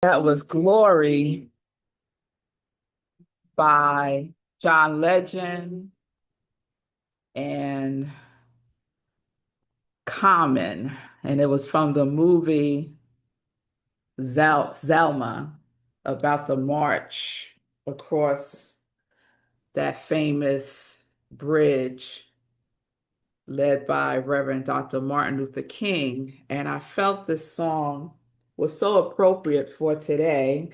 That was Glory by John Legend and Common. And it was from the movie Zelma about the march across that famous bridge led by Reverend Dr. Martin Luther King. And I felt this song was so appropriate for today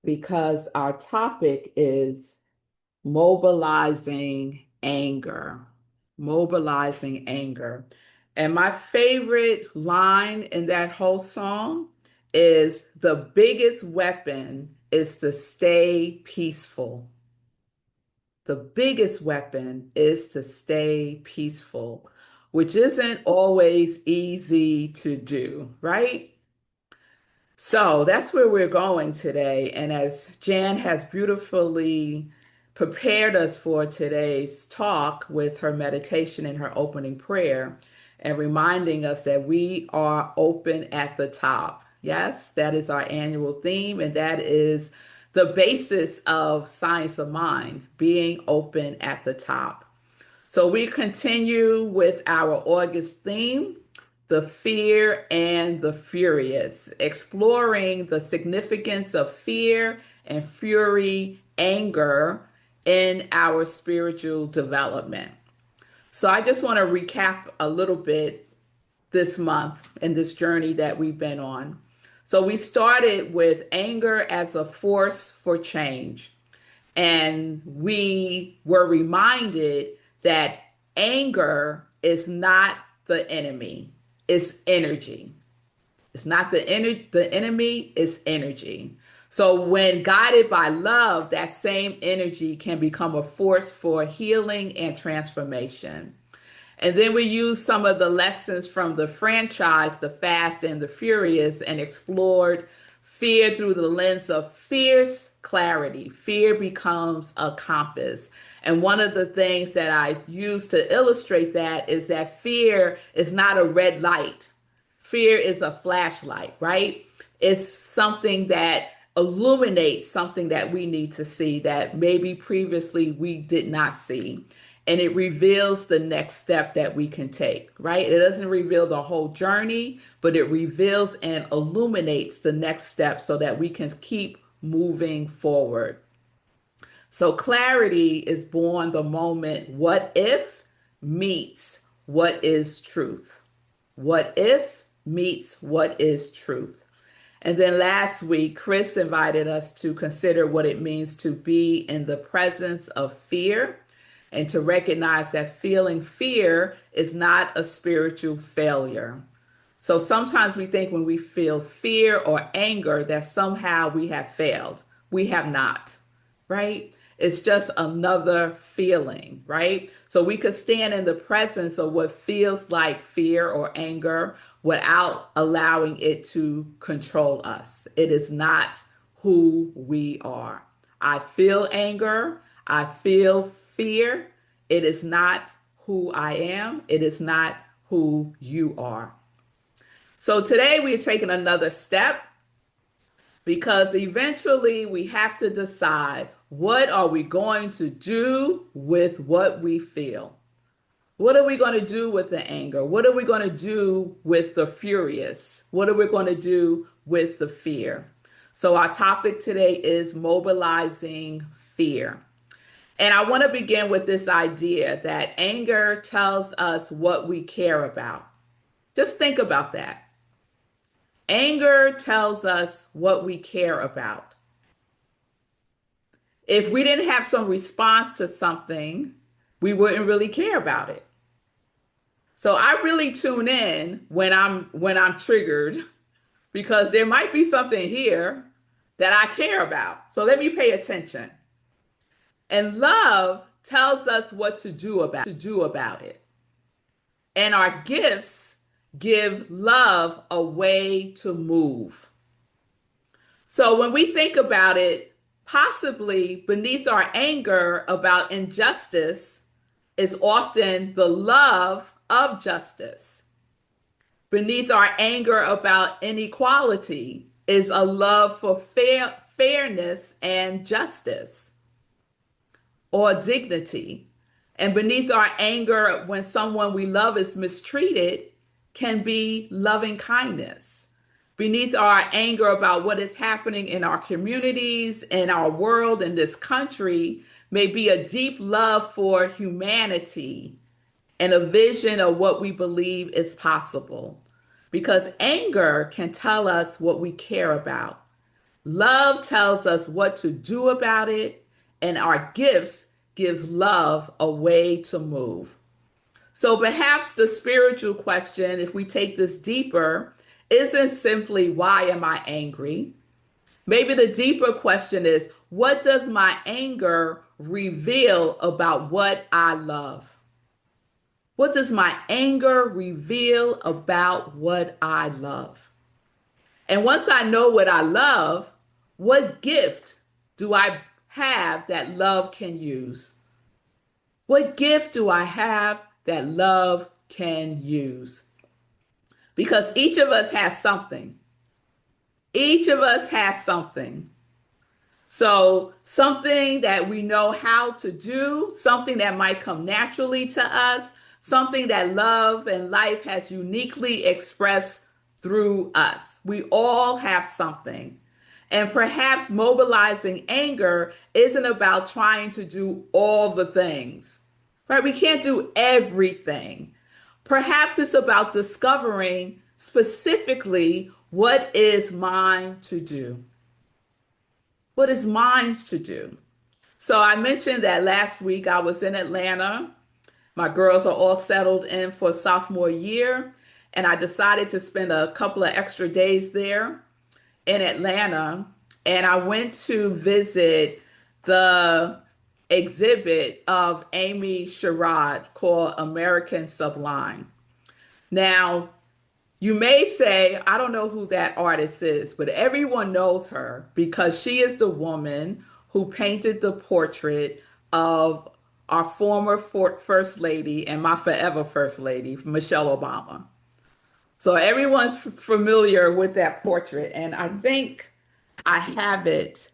because our topic is mobilizing anger, mobilizing anger. And my favorite line in that whole song is the biggest weapon is to stay peaceful. The biggest weapon is to stay peaceful, which isn't always easy to do, right? So that's where we're going today. And as Jan has beautifully prepared us for today's talk with her meditation and her opening prayer, and reminding us that we are open at the top. Yes, that is our annual theme, and that is the basis of Science of Mind, being open at the top. So we continue with our August theme, the fear and the furious, exploring the significance of fear and fury, anger in our spiritual development. So I just want to recap a little bit this month and this journey that we've been on. So we started with anger as a force for change. And we were reminded that anger is not the enemy, it's energy. It's not the enemy, it's energy. So when guided by love, that same energy can become a force for healing and transformation. And then we used some of the lessons from the franchise, The Fast and the Furious, and explored fear through the lens of fierce clarity. Fear becomes a compass. And one of the things that I use to illustrate that is that fear is not a red light. Fear is a flashlight, right? It's something that illuminates something that we need to see that maybe previously we did not see. And it reveals the next step that we can take, right? It doesn't reveal the whole journey, but it reveals and illuminates the next step so that we can keep moving forward. So clarity is born the moment what if meets what is truth. What if meets what is truth. And then last week, Chris invited us to consider what it means to be in the presence of fear and to recognize that feeling fear is not a spiritual failure. So sometimes we think when we feel fear or anger that somehow we have failed. We have not, right? It's just another feeling, right? So we could stand in the presence of what feels like fear or anger without allowing it to control us. It is not who we are. I feel anger. I feel fear. It is not who I am. It is not who you are. So today we're taking another step because eventually we have to decide what are we going to do with what we feel? What are we going to do with the anger? What are we going to do with the furious? What are we going to do with the fear? So our topic today is mobilizing fear. And I want to begin with this idea that anger tells us what we care about. Just think about that. Anger tells us what we care about. If we didn't have some response to something, we wouldn't really care about it. So I really tune in when I'm triggered because there might be something here that I care about. So let me pay attention. And love tells us what to do about it. And our gifts give love a way to move. So when we think about it, possibly beneath our anger about injustice is often the love of justice. Beneath our anger about inequality is a love for fairness and justice or dignity. And beneath our anger, when someone we love is mistreated, can be loving kindness. Beneath our anger about what is happening in our communities, in our world, in this country, may be a deep love for humanity and a vision of what we believe is possible. Because anger can tell us what we care about. Love tells us what to do about it, and our gifts gives love a way to move. So perhaps the spiritual question, if we take this deeper, isn't simply why am I angry? Maybe the deeper question is what does my anger reveal about what I love? What does my anger reveal about what I love? And once I know what I love, what gift do I have that love can use? What gift do I have that love can use? Because each of us has something. Each of us has something. So, something that we know how to do, something that might come naturally to us, something that love and life has uniquely expressed through us. We all have something. And perhaps mobilizing anger isn't about trying to do all the things, right? We can't do everything. Perhaps it's about discovering specifically what is mine to do. What is mine to do? So I mentioned that last week I was in Atlanta. My girls are all settled in for sophomore year, and I decided to spend a couple of extra days there in Atlanta. And I went to visit the exhibit of Amy Sherald called American Sublime. Now, you may say, I don't know who that artist is, but everyone knows her because she is the woman who painted the portrait of our former First Lady and my forever First Lady, Michelle Obama. So everyone's familiar with that portrait. And I think I have it.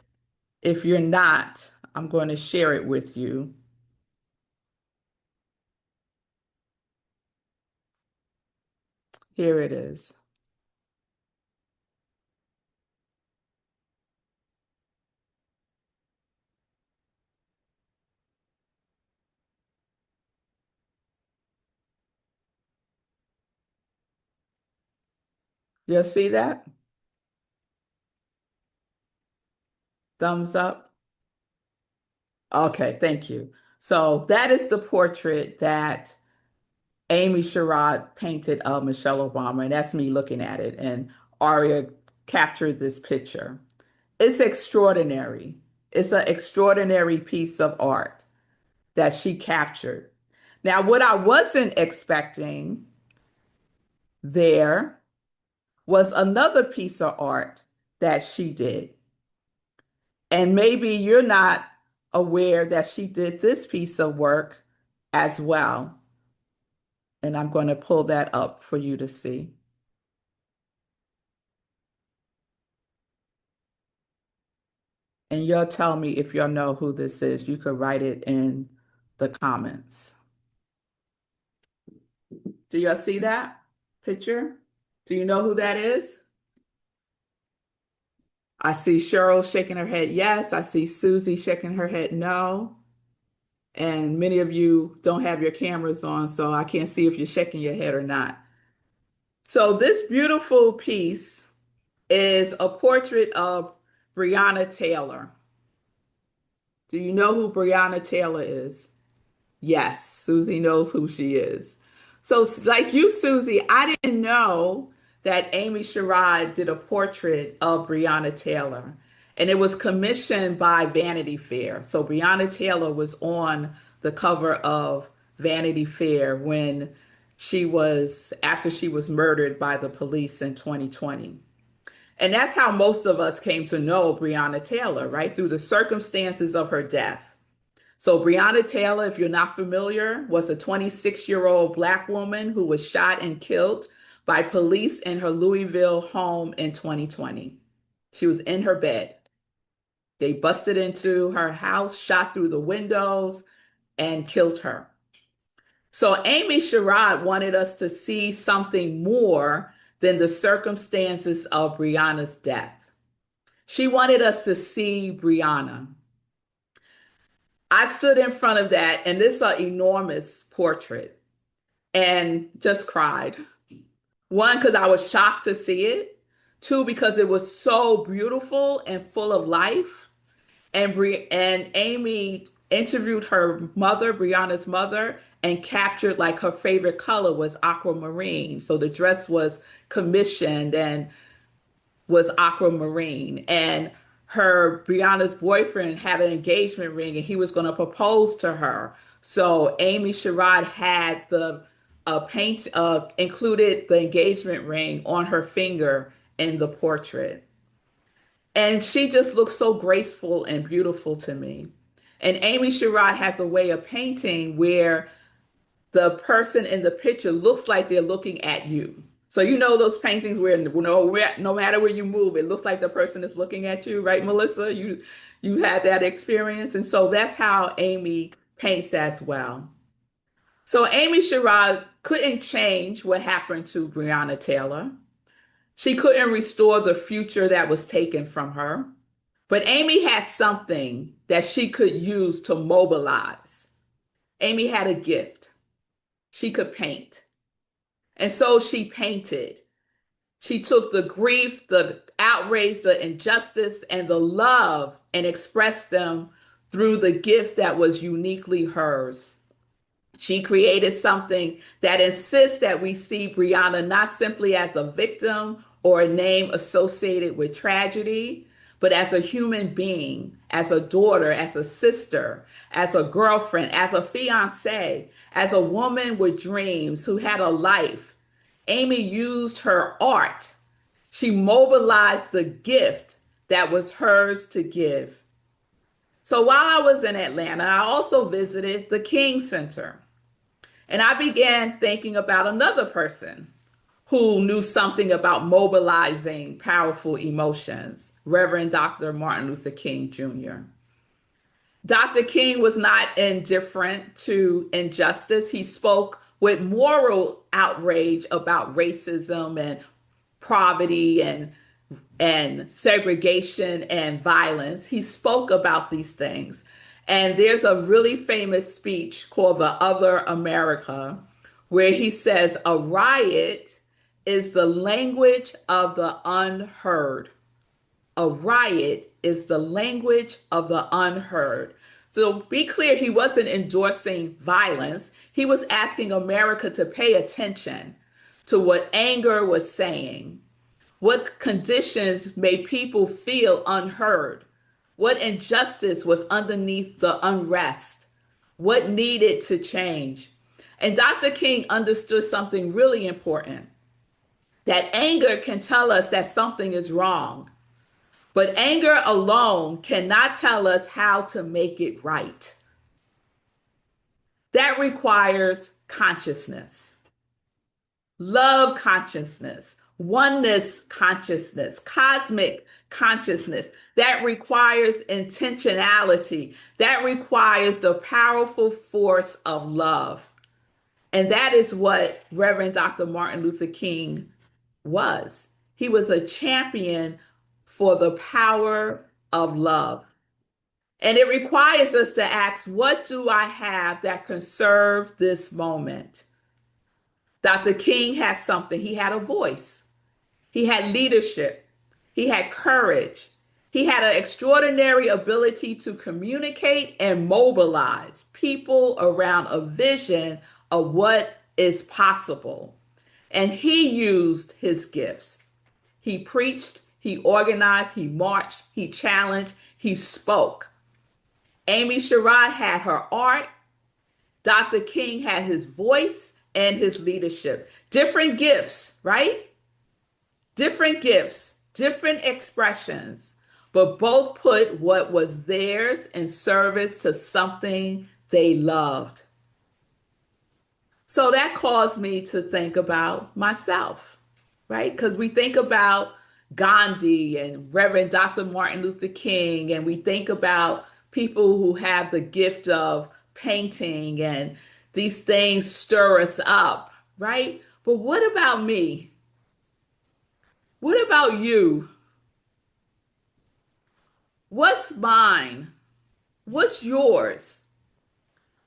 If you're not, I'm going to share it with you. Here it is. You'll see that? Thumbs up. Okay, thank you. So that is the portrait that Amy Sherrod painted of Michelle Obama, and that's me looking at it. And Aria captured this picture. It's extraordinary. It's an extraordinary piece of art that she captured. Now, what I wasn't expecting there was another piece of art that she did. And maybe you're not aware that she did this piece of work as well. And I'm going to pull that up for you to see. And you'll tell me if y'all know who this is. You could write it in the comments. Do y'all see that picture? Do you know who that is? I see Cheryl shaking her head yes. I see Susie shaking her head no. And many of you don't have your cameras on, so I can't see if you're shaking your head or not. So this beautiful piece is a portrait of Breonna Taylor. Do you know who Breonna Taylor is? Yes, Susie knows who she is. So, like you, Susie, I didn't know that Amy Sherrod did a portrait of Breonna Taylor, and it was commissioned by Vanity Fair. So, Breonna Taylor was on the cover of Vanity Fair when after she was murdered by the police in 2020. And that's how most of us came to know Breonna Taylor, right? Through the circumstances of her death. So, Breonna Taylor, if you're not familiar, was a 26-year-old Black woman who was shot and killed by police in her Louisville home in 2020. She was in her bed. They busted into her house, shot through the windows, and killed her. So Amy Sherald wanted us to see something more than the circumstances of Breonna's death. She wanted us to see Breonna. I stood in front of that, and this is an enormous portrait, and just cried. One, because I was shocked to see it. Two, because it was so beautiful and full of life. And Amy interviewed her mother, Breonna's mother, and captured like her favorite color was aquamarine. So the dress was commissioned and was aquamarine. And her Breonna's boyfriend had an engagement ring and he was going to propose to her. So Amy Sherrod had the paint included the engagement ring on her finger in the portrait. And she just looks so graceful and beautiful to me. And Amy Sherrod has a way of painting where the person in the picture looks like they're looking at you. So you know those paintings where no matter where you move, it looks like the person is looking at you, right, Melissa? You had that experience, and so that's how Amy paints as well. So Amy Sherrod couldn't change what happened to Breonna Taylor. She couldn't restore the future that was taken from her. But Amy had something that she could use to mobilize. Amy had a gift. She could paint. And so she painted. She took the grief, the outrage, the injustice, and the love and expressed them through the gift that was uniquely hers. She created something that insists that we see Breonna not simply as a victim or a name associated with tragedy, but as a human being, as a daughter, as a sister, as a girlfriend, as a fiance, as a woman with dreams who had a life. Amy used her art. She mobilized the gift that was hers to give. So while I was in Atlanta, I also visited the King Center. And I began thinking about another person who knew something about mobilizing powerful emotions, Reverend Dr. Martin Luther King Jr. Dr. King was not indifferent to injustice. He spoke with moral outrage about racism and poverty and segregation and violence. He spoke about these things. And there's a really famous speech called The Other America, where he says, a riot is the language of the unheard. A riot is the language of the unheard. So be clear, he wasn't endorsing violence. He was asking America to pay attention to what anger was saying. What conditions made people feel unheard? What injustice was underneath the unrest? What needed to change? And Dr. King understood something really important, that anger can tell us that something is wrong, but anger alone cannot tell us how to make it right. That requires consciousness, love consciousness, oneness consciousness, cosmic consciousness. That requires intentionality. That requires the powerful force of love. And that is what Reverend Dr. Martin Luther King was. He was a champion for the power of love. And it requires us to ask, what do I have that can serve this moment? Dr. King had something. He had a voice. He had leadership. He had courage. He had an extraordinary ability to communicate and mobilize people around a vision of what is possible. And he used his gifts. He preached, he organized, he marched, he challenged, he spoke. Amy Sherrod had her art. Dr. King had his voice and his leadership. Different gifts, right? Different gifts, different expressions, but both put what was theirs in service to something they loved. So that caused me to think about myself, right? Because we think about Gandhi and Reverend Dr. Martin Luther King, and we think about people who have the gift of painting, and these things stir us up, right? But what about me? What about you? What's mine? What's yours?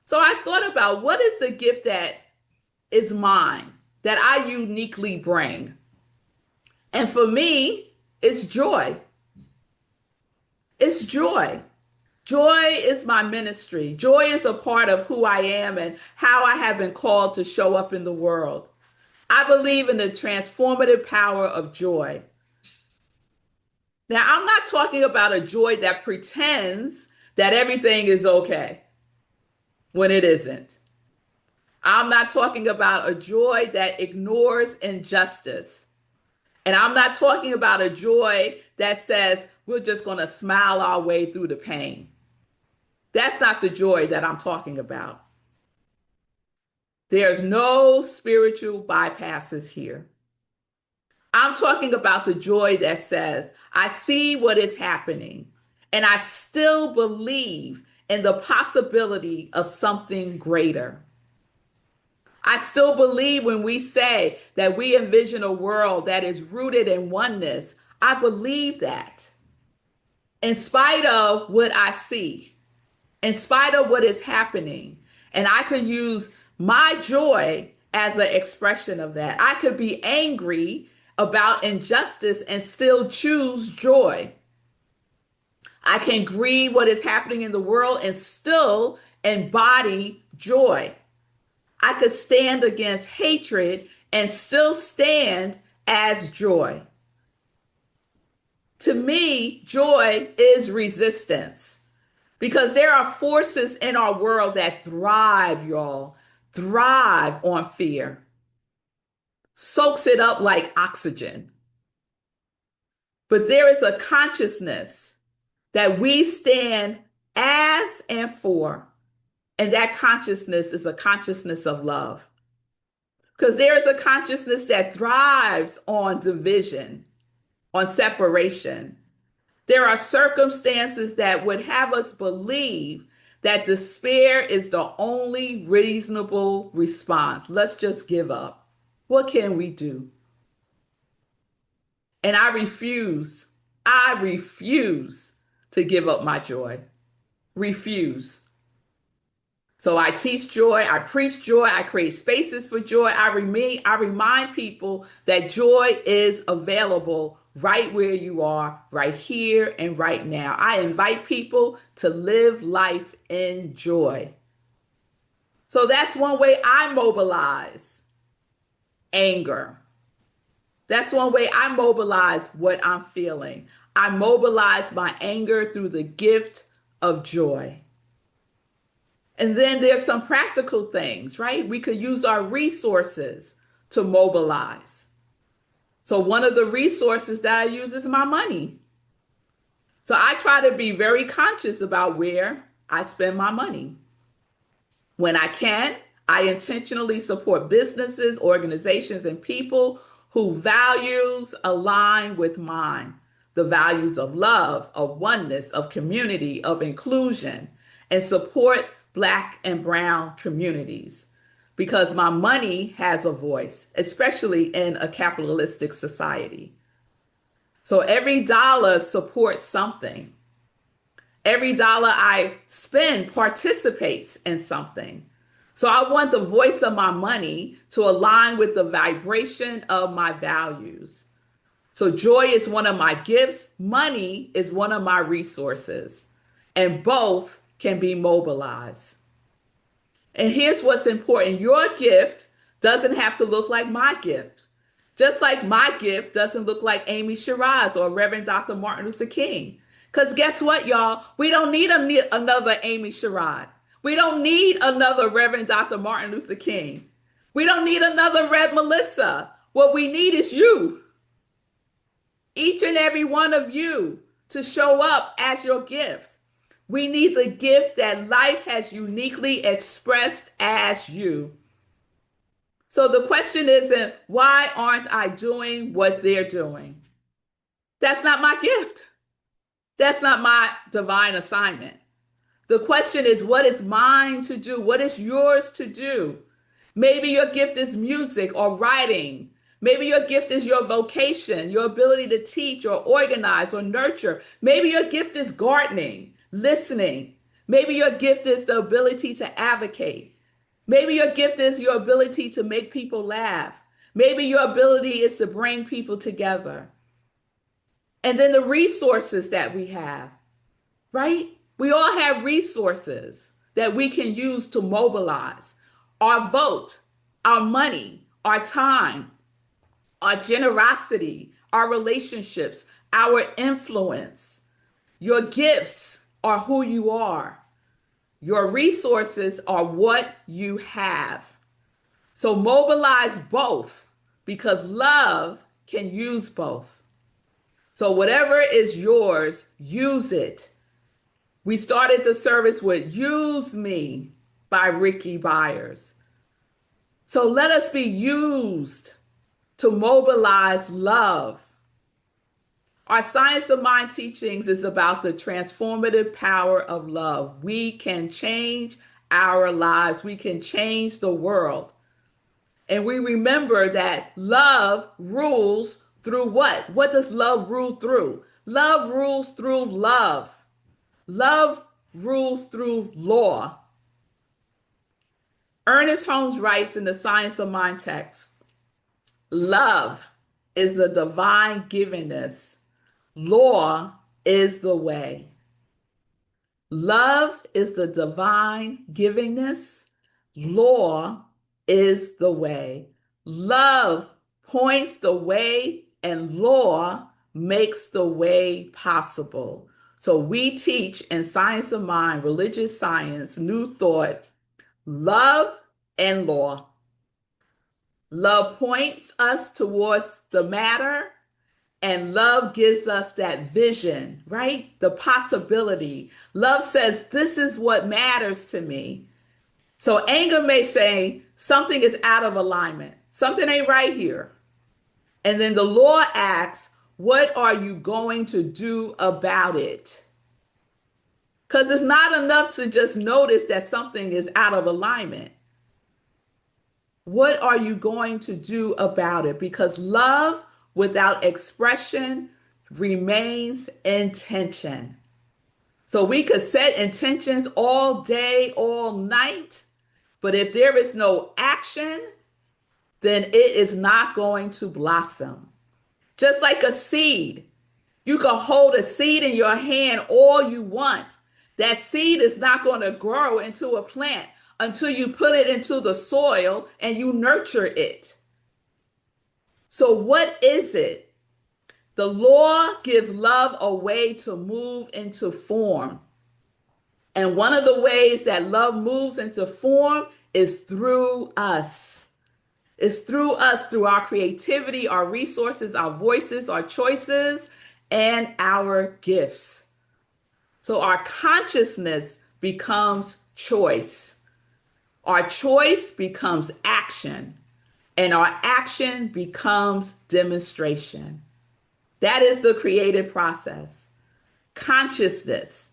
So I thought about what is the gift that is mine that I uniquely bring? And for me, it's joy. It's joy. Joy is my ministry. Joy is a part of who I am and how I have been called to show up in the world. I believe in the transformative power of joy. Now, I'm not talking about a joy that pretends that everything is okay when it isn't. I'm not talking about a joy that ignores injustice. And I'm not talking about a joy that says we're just going to smile our way through the pain. That's not the joy that I'm talking about. There's no spiritual bypasses here. I'm talking about the joy that says, I see what is happening, and I still believe in the possibility of something greater. I still believe when we say that we envision a world that is rooted in oneness. I believe that in spite of what I see, in spite of what is happening. And I could use my joy as an expression of that. I could be angry about injustice and still choose joy. I can grieve what is happening in the world and still embody joy. I could stand against hatred and still stand as joy. To me, joy is resistance because there are forces in our world that thrive, y'all, thrive on fear, soaks it up like oxygen. But there is a consciousness that we stand as and for, and that consciousness is a consciousness of love. Because there is a consciousness that thrives on division, on separation. There are circumstances that would have us believe that despair is the only reasonable response. Let's just give up. What can we do? And I refuse to give up my joy. Refuse. So I teach joy, I preach joy, I create spaces for joy. I remind people that joy is available right where you are, right here and right now. I invite people to live life in joy. So that's one way I mobilize anger. That's one way I mobilize what I'm feeling. I mobilize my anger through the gift of joy. And then there's some practical things, right? We could use our resources to mobilize. So one of the resources that I use is my money. So I try to be very conscious about where I spend my money. When I can, I intentionally support businesses, organizations, and people whose values align with mine. The values of love, of oneness, of community, of inclusion, and support Black and Brown communities. Because my money has a voice, especially in a capitalistic society. So every dollar supports something. Every dollar I spend participates in something. So I want the voice of my money to align with the vibration of my values. So joy is one of my gifts, money is one of my resources, and both can be mobilized. And here's what's important. Your gift doesn't have to look like my gift. Just like my gift doesn't look like Amy Sherald's or Reverend Dr. Martin Luther King. Because guess what, y'all? We don't need another Amy Sherald. We don't need another Reverend Dr. Martin Luther King. We don't need another Rev Melissa. What we need is you. Each and every one of you to show up as your gift. We need the gift that life has uniquely expressed as you. So the question isn't, why aren't I doing what they're doing? That's not my gift. That's not my divine assignment. The question is, what is mine to do? What is yours to do? Maybe your gift is music or writing. Maybe your gift is your vocation, your ability to teach or organize or nurture. Maybe your gift is gardening, listening. Maybe your gift is the ability to advocate. Maybe your gift is your ability to make people laugh. Maybe your ability is to bring people together. And then the resources that we have, right? We all have resources that we can use to mobilize our vote, our money, our time, our generosity, our relationships, our influence. Your gifts are who you are. Your resources are what you have. So mobilize both because love can use both. So whatever is yours, use it. We started the service with Use Me by Ricky Byers. So let us be used to mobilize love. Our Science of Mind teachings is about the transformative power of love. We can change our lives. We can change the world. And we remember that love rules through what? What does love rule through? Love rules through love. Love rules through law. Ernest Holmes writes in the Science of Mind text, love is the divine givingness. Law is the way. Love is the divine givingness. Law is the way. Love points the way and law makes the way possible. So we teach in Science of Mind, religious science, new thought, love and law. Love points us towards the matter, and love gives us that vision, right? The possibility. Love says, this is what matters to me. So anger may say something is out of alignment. Something ain't right here. And then the law asks, what are you going to do about it? Because it's not enough to just notice that something is out of alignment. What are you going to do about it? Because love without expression remains intention. So we could set intentions all day, all night, but if there is no action, then it is not going to blossom. Just like a seed, you can hold a seed in your hand all you want. That seed is not going to grow into a plant until you put it into the soil and you nurture it. So what is it? The law gives love a way to move into form. And one of the ways that love moves into form is through us. It's through us, through our creativity, our resources, our voices, our choices, and our gifts. So our consciousness becomes choice. Our choice becomes action. And our action becomes demonstration. That is the creative process. Consciousness,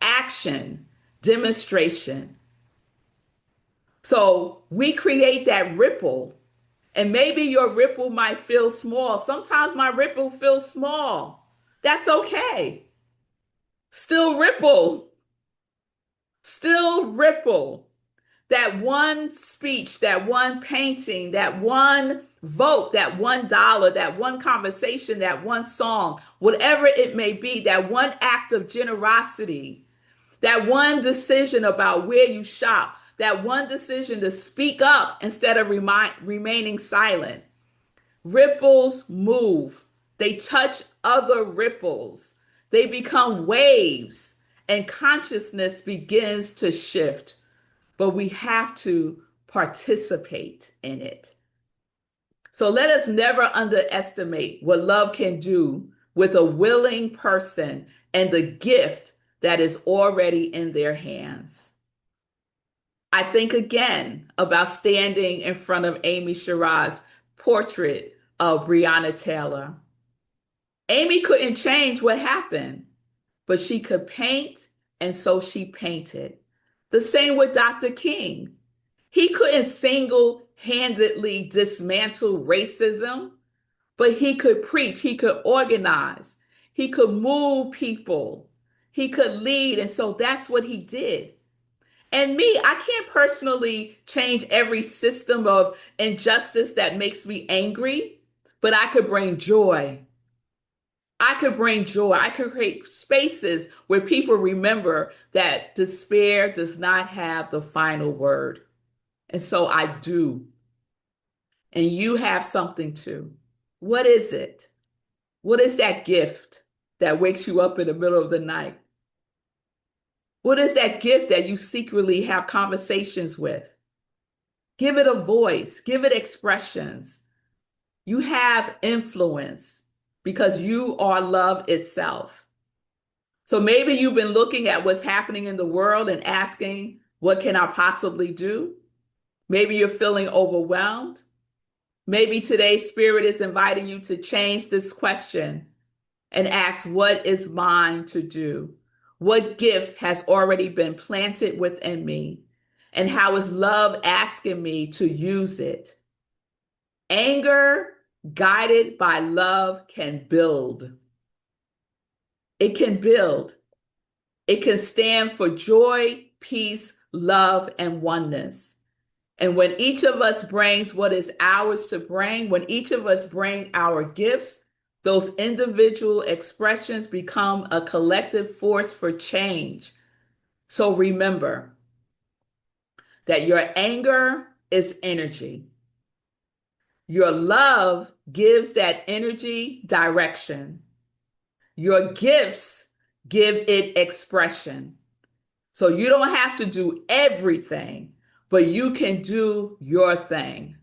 action, demonstration. So we create that ripple. And maybe your ripple might feel small. Sometimes my ripple feels small. That's okay. Still ripple. Still ripple. That one speech, that one painting, that one vote, that $1, that one conversation, that one song, whatever it may be, that one act of generosity, that one decision about where you shop, that one decision to speak up instead of remaining silent. Ripples move. They touch other ripples. They become waves, and consciousness begins to shift. But we have to participate in it. So let us never underestimate what love can do with a willing person and the gift that is already in their hands. I think again about standing in front of Amy Sherald's portrait of Breonna Taylor. Amy couldn't change what happened, but she could paint, and so she painted. The same with Dr. King. He couldn't single handedly dismantle racism, but he could preach, he could organize, he could move people, he could lead. And so that's what he did. And me, I can't personally change every system of injustice that makes me angry, but I could bring joy. I could bring joy. I could create spaces where people remember that despair does not have the final word. And so I do. And you have something too. What is it? What is that gift that wakes you up in the middle of the night? What is that gift that you secretly have conversations with? Give it a voice, give it expressions. You have influence because you are love itself. So maybe you've been looking at what's happening in the world and asking, what can I possibly do? Maybe you're feeling overwhelmed. Maybe today's spirit is inviting you to change this question and ask, what is mine to do? What gift has already been planted within me? And how is love asking me to use it? Anger, guided by love, can build. It can build. It can stand for joy, peace, love, and oneness. And when each of us brings what is ours to bring, when each of us bring our gifts, those individual expressions become a collective force for change. So remember that your anger is energy. Your love gives that energy direction. Your gifts give it expression. So you don't have to do everything, but you can do your thing.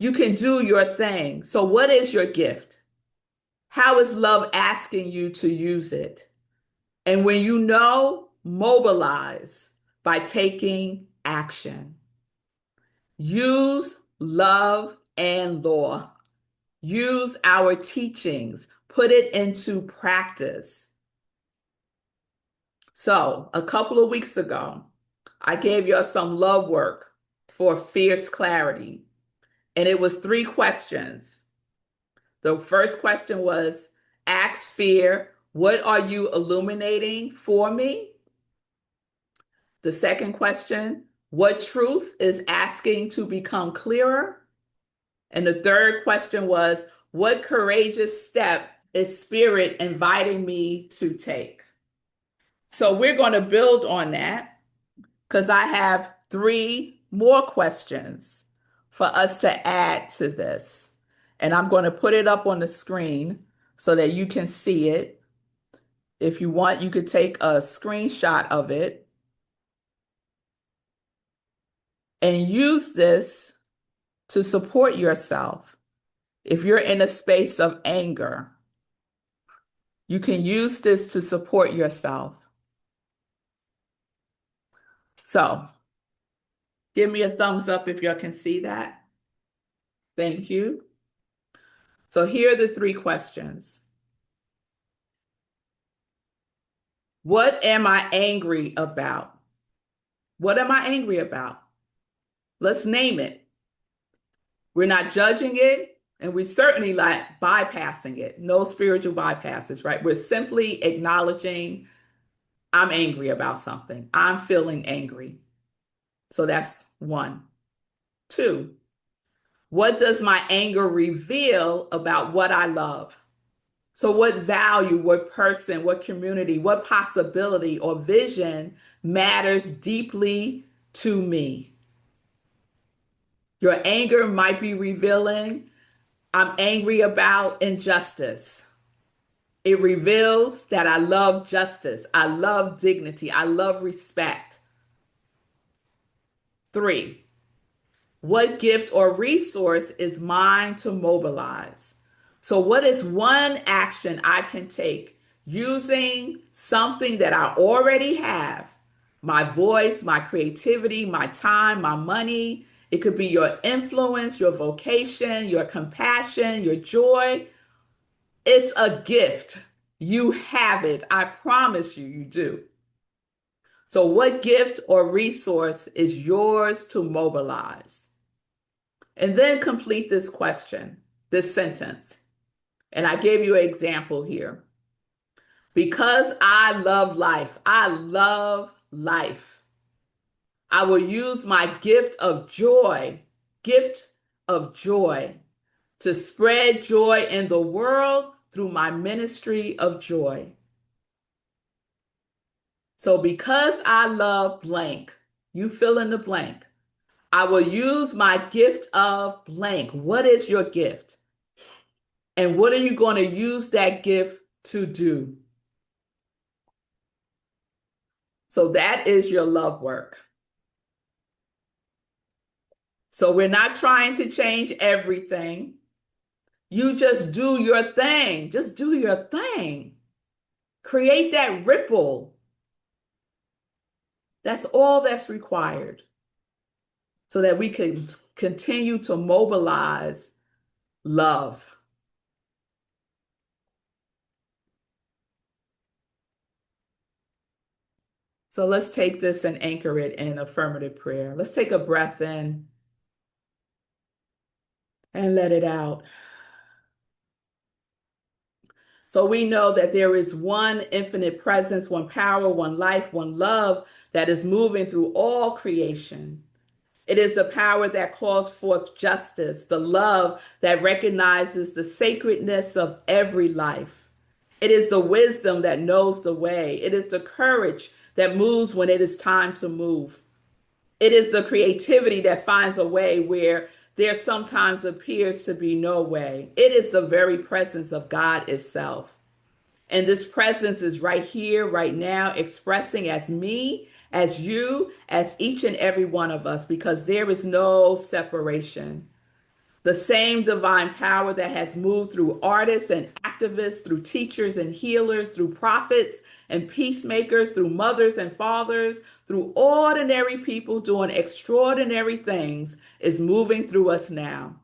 You can do your thing. So what is your gift? How is love asking you to use it? And when you know, mobilize by taking action. Use love and law. Use our teachings. Put it into practice. So a couple of weeks ago, I gave you some love work for fierce clarity. And it was 3 questions. The first question was, ask fear, what are you illuminating for me? The second question, what truth is asking to become clearer? And the third question was, what courageous step is spirit inviting me to take? So we're going to build on that because I have 3 more questions for us to add to this. And I'm going to put it up on the screen so that you can see it. If you want, you could take a screenshot of it and use this to support yourself. If you're in a space of anger, you can use this to support yourself. So give me a thumbs up if you can see that. Thank you. So here are the 3 questions. What am I angry about? What am I angry about? Let's name it. We're not judging it, and we certainly not bypassing it. No spiritual bypasses, right? We're simply acknowledging I'm angry about something. I'm feeling angry. So that's 1. 2, what does my anger reveal about what I love? So what value, what person, what community, what possibility or vision matters deeply to me? Your anger might be revealing, I'm angry about injustice. It reveals that I love justice. I love dignity. I love respect. 3, what gift or resource is mine to mobilize? So what is one action I can take using something that I already have? My voice, my creativity, my time, my money. It could be your influence, your vocation, your compassion, your joy. It's a gift. You have it. I promise you, you do. So, what gift or resource is yours to mobilize? And then complete this question, this sentence. And I gave you an example here. Because I love life, I love life. I will use my gift of joy, to spread joy in the world through my ministry of joy. So, because I love blank, you fill in the blank. I will use my gift of blank. What is your gift? And what are you going to use that gift to do? So, that is your love work. So, we're not trying to change everything. You just do your thing. Just do your thing. Create that ripple. That's all that's required so that we can continue to mobilize love. So let's take this and anchor it in affirmative prayer. Let's take a breath in and let it out. So we know that there is one infinite presence, one power, one life, one love that is moving through all creation. It is the power that calls forth justice, the love that recognizes the sacredness of every life. It is the wisdom that knows the way. It is the courage that moves when it is time to move. It is the creativity that finds a way where there sometimes appears to be no way. It is the very presence of God itself. And this presence is right here, right now, expressing as me, as you, as each and every one of us, because there is no separation. The same divine power that has moved through artists and activists, through teachers and healers, through prophets and peacemakers, through mothers and fathers, through ordinary people doing extraordinary things, is moving through us now.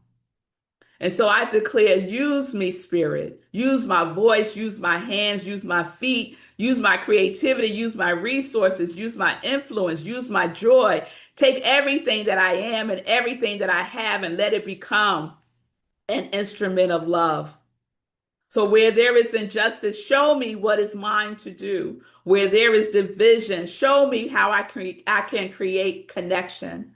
And so I declare, use me, Spirit. Use my voice, use my hands, use my feet, use my creativity, use my resources, use my influence, use my joy. Take everything that I am and everything that I have and let it become an instrument of love. So where there is injustice, show me what is mine to do. Where there is division, show me how I can create connection.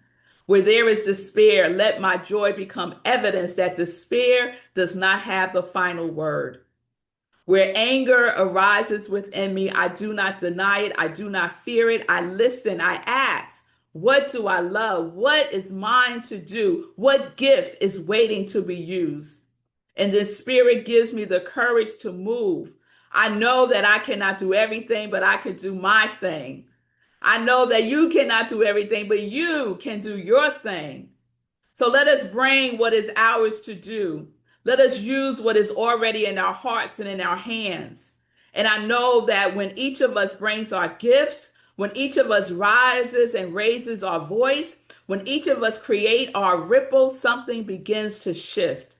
Where there is despair, let my joy become evidence that despair does not have the final word. Where anger arises within me, I do not deny it. I do not fear it. I listen. I ask, what do I love? What is mine to do? What gift is waiting to be used? And then Spirit gives me the courage to move. I know that I cannot do everything, but I can do my thing. I know that you cannot do everything, but you can do your thing. So let us bring what is ours to do. Let us use what is already in our hearts and in our hands. And I know that when each of us brings our gifts, when each of us rises and raises our voice, when each of us create our ripple, something begins to shift.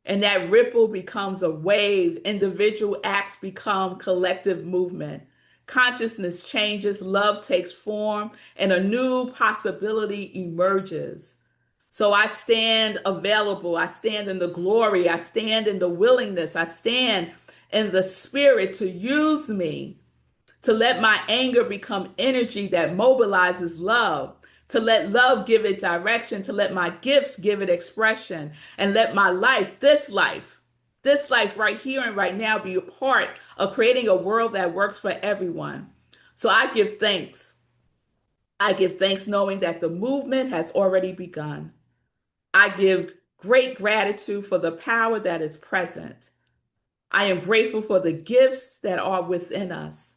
And that ripple becomes a wave. Individual acts become collective movement. Consciousness changes, love takes form, and a new possibility emerges. So I stand available. I stand in the glory. I stand in the willingness. I stand in the spirit to use me, to let my anger become energy that mobilizes love, to let love give it direction, to let my gifts give it expression, and let my life, this life right here and right now be a part of creating a world that works for everyone. So I give thanks. I give thanks knowing that the movement has already begun. I give great gratitude for the power that is present. I am grateful for the gifts that are within us.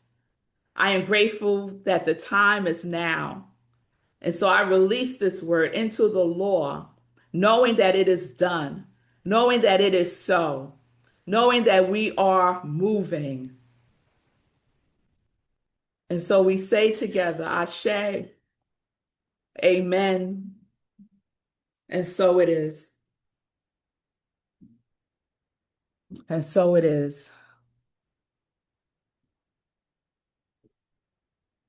I am grateful that the time is now. And so I release this word into the law, knowing that it is done, knowing that it is so, knowing that we are moving. And so we say together, Ashe, Amen, and so it is. And so it is.